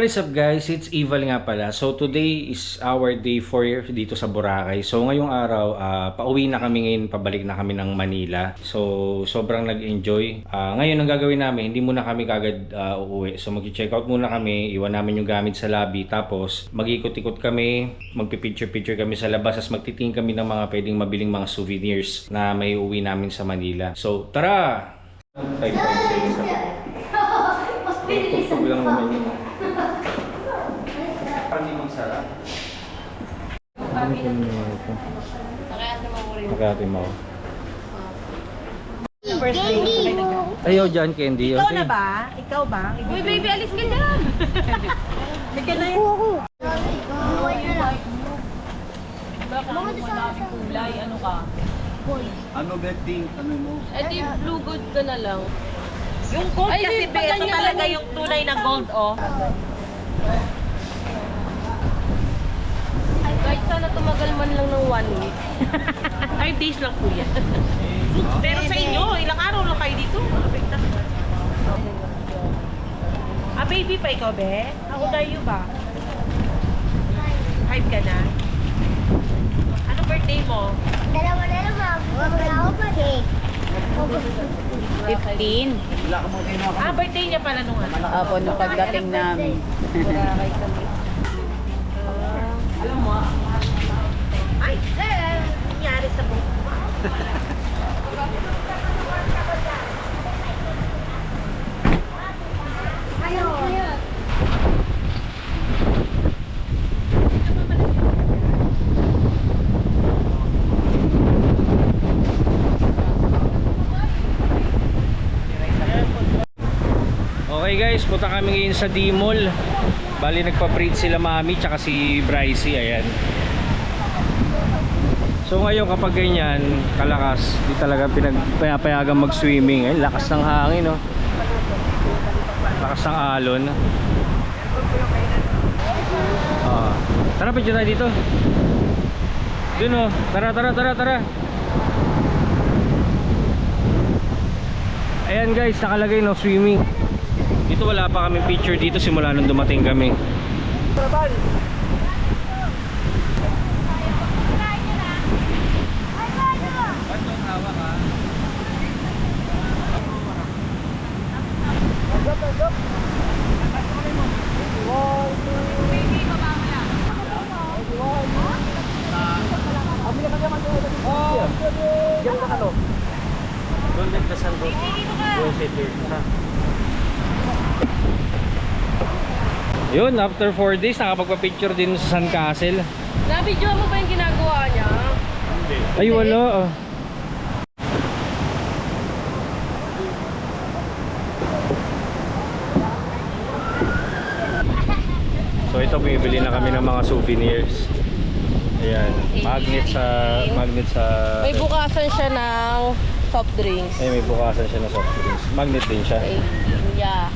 what is up guys? It's Eval nga pala. So today is our day 4 dito sa Boracay. So ngayong araw, pauwi na kami ngayon, pabalik na kami ng Manila. So sobrang nag-enjoy. Ngayon ang gagawin namin, hindi muna kami kagad uuwi. So mag-check out muna kami, iwan namin yung gamit sa lobby. Tapos mag-ikot-ikot kami, magpipicture-picture kami sa labas. Tapos magtitingin kami ng mga pwedeng mabiling mga souvenirs na may uwi namin sa Manila. So tara! Type 5 sa isa. Tugtog lang naman yun. Parang di magsara. Makati mo. Ayaw dyan, Candy. Ikaw na ba? Ikaw ba? Uy, baby, alis ka dyan! Ikaw na yun. Mga madaming kulay, ano ka? Ano betting? Ano mo? Eh di, blue gold ka na lang. Yung gold Ay, kasi di, be, ito ganyan talaga lang. yung tunay na gold, oh. Kahit sana tumagal man lang ng 1 week. 5 days lang po yan. Pero sa inyo, ilang araw lang kayo dito. Baby pa ikaw, be? How old are you ba? 5 ka na? Ano birthday mo? Dalawa na naman. Wala ako pa cake. 15. Birthday niya pala nung ano. Opo, nung pagdating namin. Ay, nangyari sa buhok mo. Okay guys, punta kami ngayon sa D-Mall. Bali nagpa-breed sila mami tsaka si Brycey, ayan. So ngayon kapag ganyan, kalakas, di talaga pinapayagan mag-swimming. Ay, lakas ng hangin, no? Lakas ng alon. Tara, picture tayo dito. Dun, oh. Tara. Ayan guys, nakalagay no swimming. Dito wala pa kami picture dito simula nung dumating kami. Golden Dasan bro. Yun, after 4 days nakapagpa-picture din sa San Castle. Na-video mo ba yung ginagawa niya? Ay wala. So ito, bumibili na kami ng mga souvenirs. Ayan, magnet sa May bukasan siya ng soft drinks. ay may bukasan siya na soft drinks. Magnet din siya. Yeah.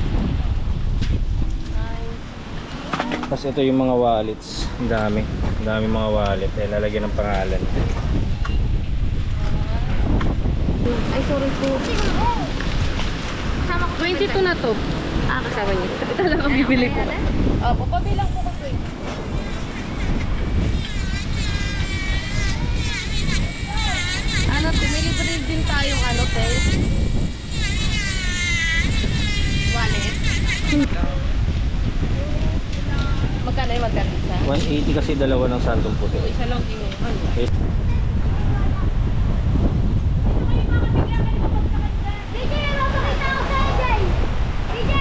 Tapos ito yung mga wallets. Ang dami mga wallet. Eh, lalagyan ng pangalan. Ay, sorry po. 22 na to. Kasama niyo. Ito lang ang bibili ko. Opo, pabilang po ko 20. Ano, tumilibre din tayong ano, te? Wallet. Magkano yung magkano isa? 180 kasi dalawa ng santong puti. Isa lang din yung ano. Okay. DJ, mapakita ako sa DJ. DJ!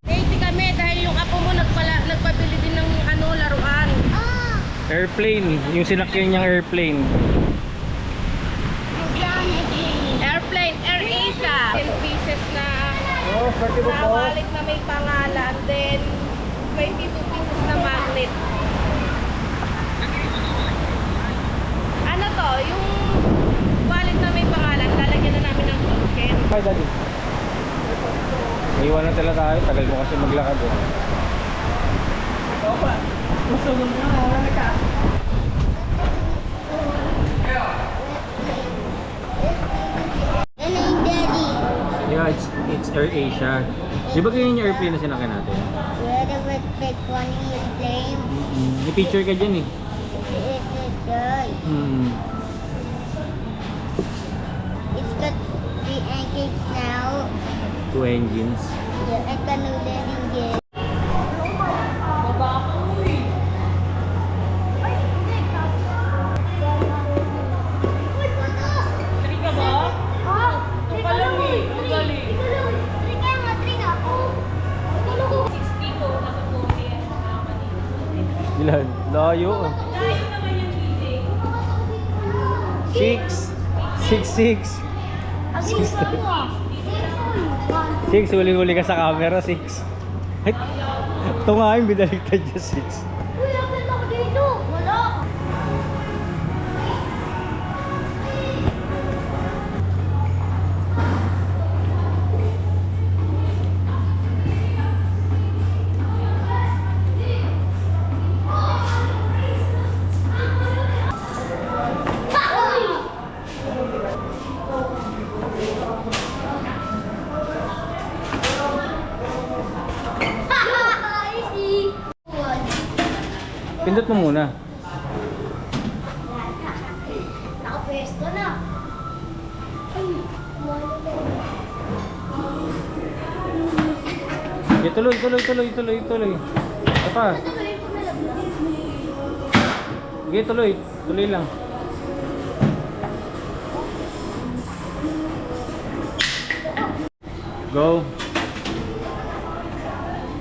80 kami dahil yung apo mo nagpabili din ng ano, laruan. Airplane, yung sinakyan niyang airplane. Airplane, Air Asia. 10 pieces na wallet na may pangalan. Then, 22 pieces na magnet. Ano to? Yung wallet na may pangalan, lalagyan na namin ng token. Hi daddy. Iwan na tala tayo, tagal mo kasi maglakad eh. Ano yung daddy? Yeah, it's Air Asia. Di ba ganyan yung airplane na sinakyan natin? Where the red big one is playing? May picture ka dyan eh. It's It's got the engines now. 2 engines. Yeah, I can engine. Tri ka ba? Magaling. Tri nga ako. 60 ko, nasa 40. Ilan? Layo ah. Layo naman yung meeting. 6. 6, huli-huli ka sa camera, 6. Ay, ito nga yung binaligtad niya, 6. Uy, akit ako dito. Wala. Easy. Pindot mo muna. Nakapwesto na. Ay, wala na. Okay, tuloy. Ito pa. Okay, tuloy lang. Go.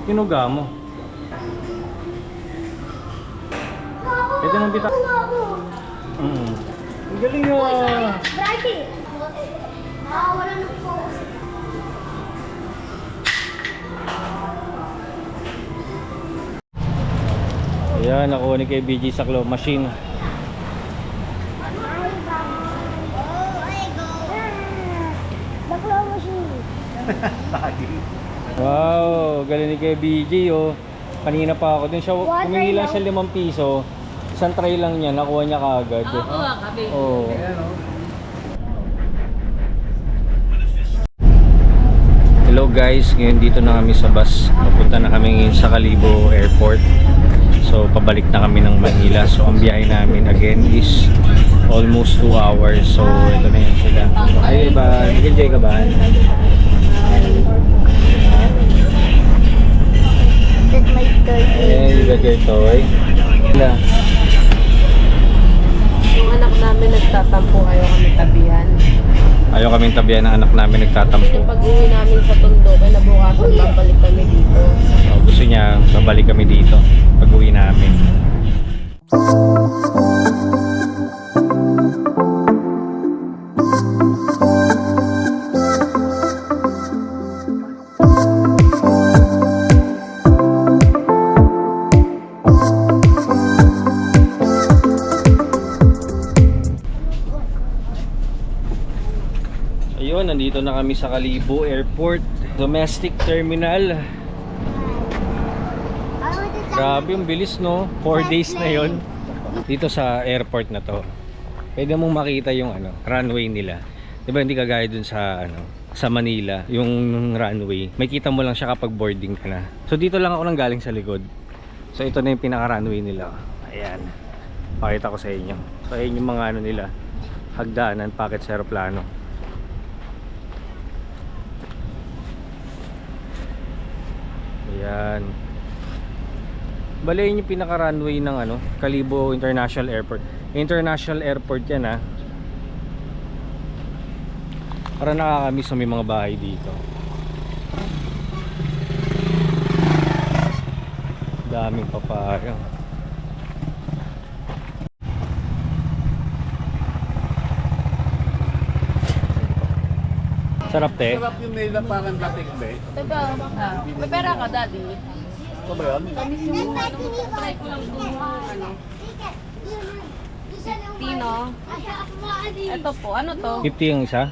Kinuga mo. Ito nang bita. Ang galing ah. Brighty. Wala na focus. Ayan, nakuha ni kay BG sa claw machine. Oh, I go. The claw machine. Wow, galing ni kay BG oh. Kanina pa ako din siya, What humingi try lang siya 5 piso. Isang try lang niya, nakuha niya kaagad. Kabi. Oh. Hello guys, ngayon dito na kami sa bus. Papunta na kami ngayon sa Kalibo Airport. So pabalik na kami ng Manila. So ang biyahe namin again is almost 2 hours. So ito na yan sila. Ay ba, nag-enjoy ka ba? That's my toy. Ayan, you got your toy. Wala. Yung anak namin nagtatampo, ayaw kami tabihan. Ayaw kaming tabihan ng anak namin nagtatampo. Yung pag-uwi namin sa Tondo, kinabukasan babalik kami dito. So, gusto niya babalik kami dito pag uwi namin. Ayun, nandito na kami sa Kalibo Airport Domestic Terminal. Grabe, yung bilis no. 4 days na yon dito sa airport na to. Pwede mong makita yung runway nila. 'Di ba hindi kagaya dun sa sa Manila, yung runway. May kita mo lang siya kapag boarding ka na. So dito lang ako nang galing sa likod. So ito na yung pinaka-runway nila. Ayan. Pakita ko sa inyo. So ayun yung mga nila. Hagdanan, packet sa eroplano. Ayan. Bale yun yung pinaka-runway ng Kalibo International Airport. International Airport yan Para nakakamiss na may mga bahay dito. Daming papaya. Sarap te. Sarap yung nila parang latik ba eh. Diba? May pera ka, daddy. Ito ba yun? Tamis yung try ko lang doon Tino. Ito po, ano to? 50 yung isa?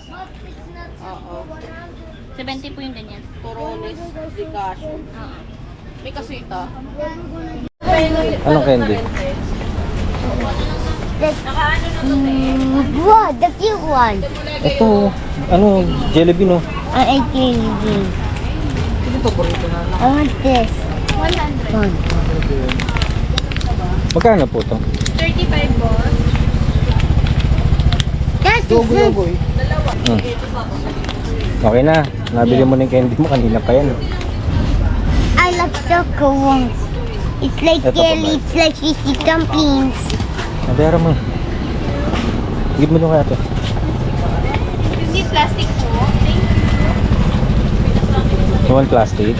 Oo. 70 po yung ganyan. Turones di cashew. May kasita. Anong candy? Nakaano na to Wow, the cute one. Ito, Jelly bean oh. I can't. I want this. 100. One. Magkano po to? 35 boss. That's the food. Hmm. Okay na. Nabili mo na yung candy mo. Kanina pa yan. I love choco ones. It's like Ito pa ba? jelly. It's like fishy dumplings. Nabayaran mo. Give mo nung kaya ito. Hindi plastic po. Thank you. You want plastic?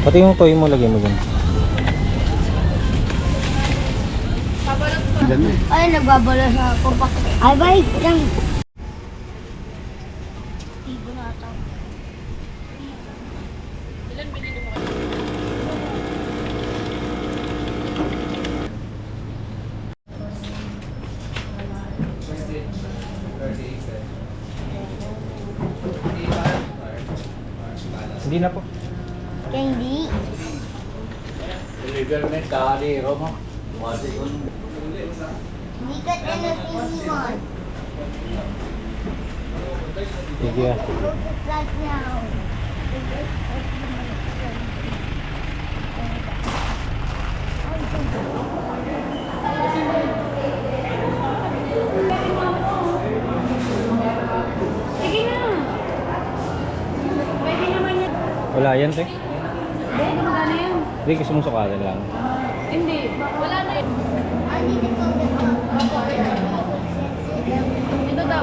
Pati yung toy mo, lagay mo dyan. Ay, nagbabala sa ako pa. Ay, bye. Lang. Hindi na po. Candy. Illegal na yung kakaliro mo. We got anything we want. Sige ah. Look at that now. Sige na. Pwede naman yan. Wala yan, te. Hindi, magkano yan? Hindi, gusto mong sukalan lang. Hindi. Wala na yun. I need to go to Ito daw.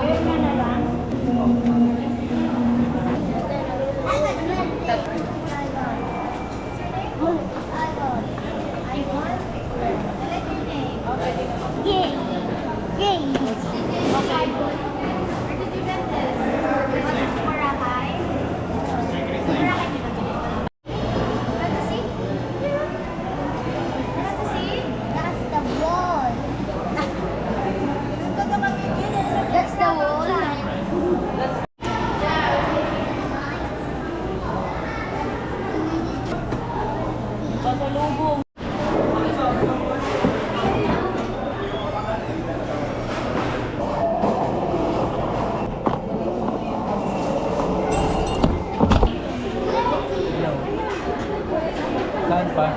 Yay! Yay! That's the wall. That's the wall. Pasalubong. Saan pa?